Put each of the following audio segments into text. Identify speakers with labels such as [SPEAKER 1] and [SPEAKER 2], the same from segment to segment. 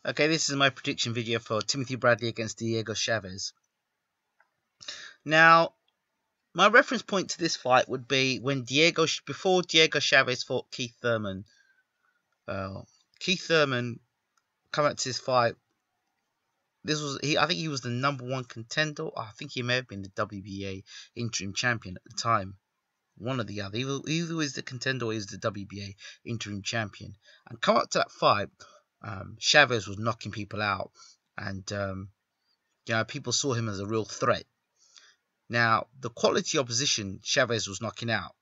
[SPEAKER 1] Okay, this is my prediction video for Timothy Bradley against Diego Chaves. Now, my reference point to this fight would be when before Diego Chaves fought Keith Thurman. Keith Thurman come out to this fight. I think he was the #1 contender. I think he may have been the WBA interim champion at the time. One or the other. Either was the contender or he was the WBA interim champion. And come up to that fight, Chaves was knocking people out, and people saw him as a real threat. Now, the quality opposition Chaves was knocking out,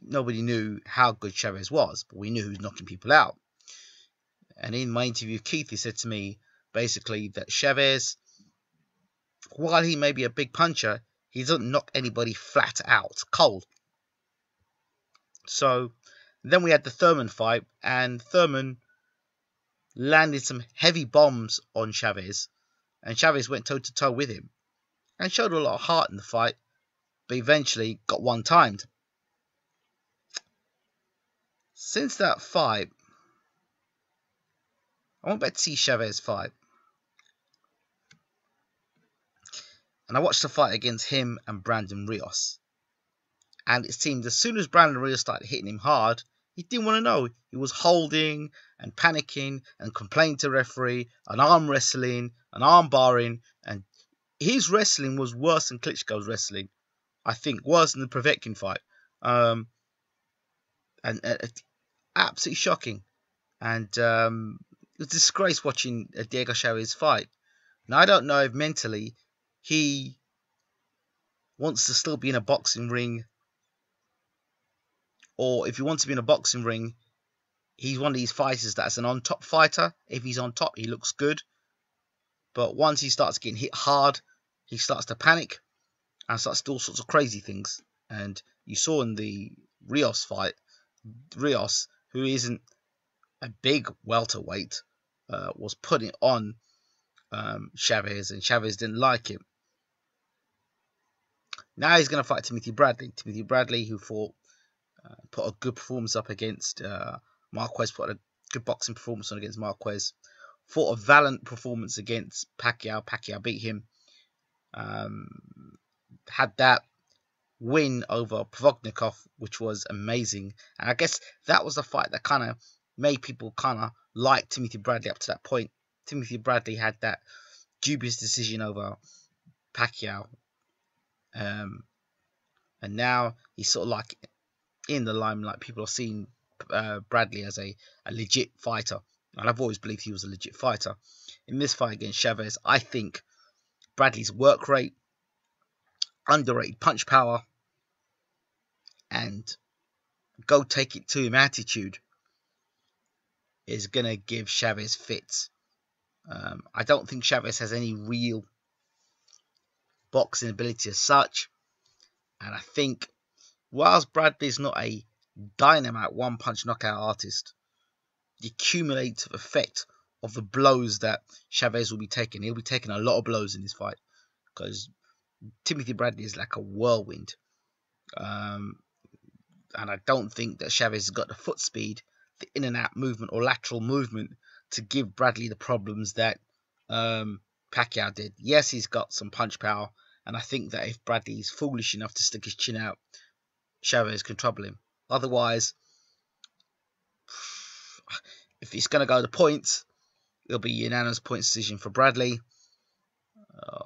[SPEAKER 1] nobody knew how good Chaves was, but we knew he was knocking people out. And in my interview with Keith, he said to me basically that Chaves, while he may be a big puncher, he doesn't knock anybody flat out, cold. So then we had the Thurman fight, and Thurman landed some heavy bombs on Chaves, and Chaves went toe-to-toe with him and showed a lot of heart in the fight, but eventually got one-timed. Since that fight, I went back to see Chaves fight, and I watched the fight against him and Brandon Rios. And it seemed as soon as Brandon Rios started hitting him hard, he didn't want to know. He was holding and panicking and complaining to the referee, and arm wrestling and arm barring, and his wrestling was worse than Klitschko's wrestling. I think worse than the Povetkin fight. And absolutely shocking. And it was a disgrace watching Diego Chaves fight. Now, I don't know if mentally he wants to still be in a boxing ring, or if he wants to be in a boxing ring, he's one of these fighters that's an on-top fighter. If he's on top, he looks good. But once he starts getting hit hard, he starts to panic and starts to do all sorts of crazy things. And you saw in the Rios fight, Rios, who isn't a big welterweight, was putting on Chaves, and Chaves didn't like it. Now he's going to fight Timothy Bradley. Timothy Bradley, who put a good performance up against Marquez, put a good boxing performance on against Marquez. Fought a valiant performance against Pacquiao. Pacquiao beat him. Had that win over Provodnikov, which was amazing. And I guess that was the fight that kind of made people kind of like Timothy Bradley up to that point. Timothy Bradley had that dubious decision over Pacquiao. And now he's sort of like in the limelight. People are seeing Bradley as a legit fighter. And I've always believed he was a legit fighter. In this fight against Chaves, I think Bradley's work rate, underrated punch power, and go take it to him attitude is going to give Chaves fits. I don't think Chaves has any real boxing ability as such. And I think whilst Bradley's not a dynamite one-punch knockout artist, the cumulative effect of the blows that Chaves will be taking, he'll be taking a lot of blows in this fight, because Timothy Bradley is like a whirlwind. And I don't think that Chaves has got the foot speed, the in and out movement or lateral movement to give Bradley the problems that Pacquiao did. Yes, he's got some punch power, and I think that if Bradley is foolish enough to stick his chin out, Chaves can trouble him. Otherwise, if it's going to go to points, it'll be a unanimous point decision for Bradley.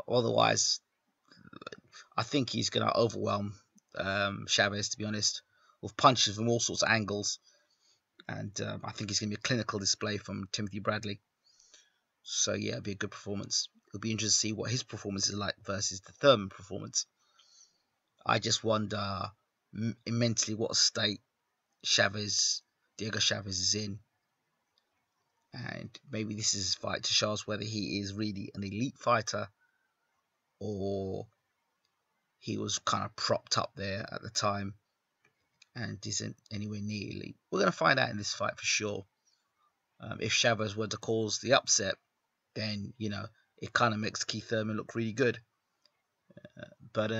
[SPEAKER 1] Otherwise, I think he's going to overwhelm Chaves, to be honest, with punches from all sorts of angles. And I think it's going to be a clinical display from Timothy Bradley. So yeah, it'll be a good performance. It'll be interesting to see what his performance is like versus the Thurman performance. I just wonder mentally what state Diego Chaves is in. And maybe this is his fight to show us whether he is really an elite fighter or he was kind of propped up there at the time and isn't anywhere near elite. We're going to find out in this fight for sure. If Chaves were to cause the upset, then, it kind of makes Keith Thurman look really good. But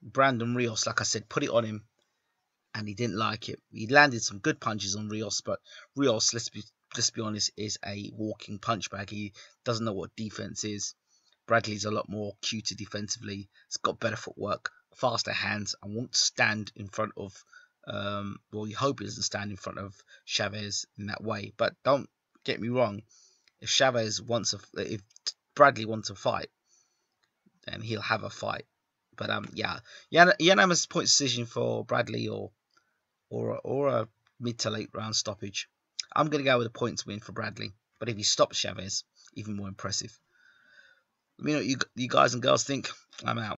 [SPEAKER 1] Brandon Rios, like I said, put it on him, and he didn't like it. He landed some good punches on Rios, but Rios, let's be let's be honest, is a walking punch bag. He doesn't know what defense is. Bradley's a lot more cuter defensively. He's got better footwork, faster hands, and won't stand in front of. Well, you hope he doesn't stand in front of Chaves in that way. But don't get me wrong. If Bradley wants a fight, then he'll have a fight. But yeah, unanimous point decision for Bradley, or a mid to late round stoppage. I'm gonna go with a points win for Bradley. But if he stops Chaves, even more impressive. Let me know what you guys and girls think. I'm out.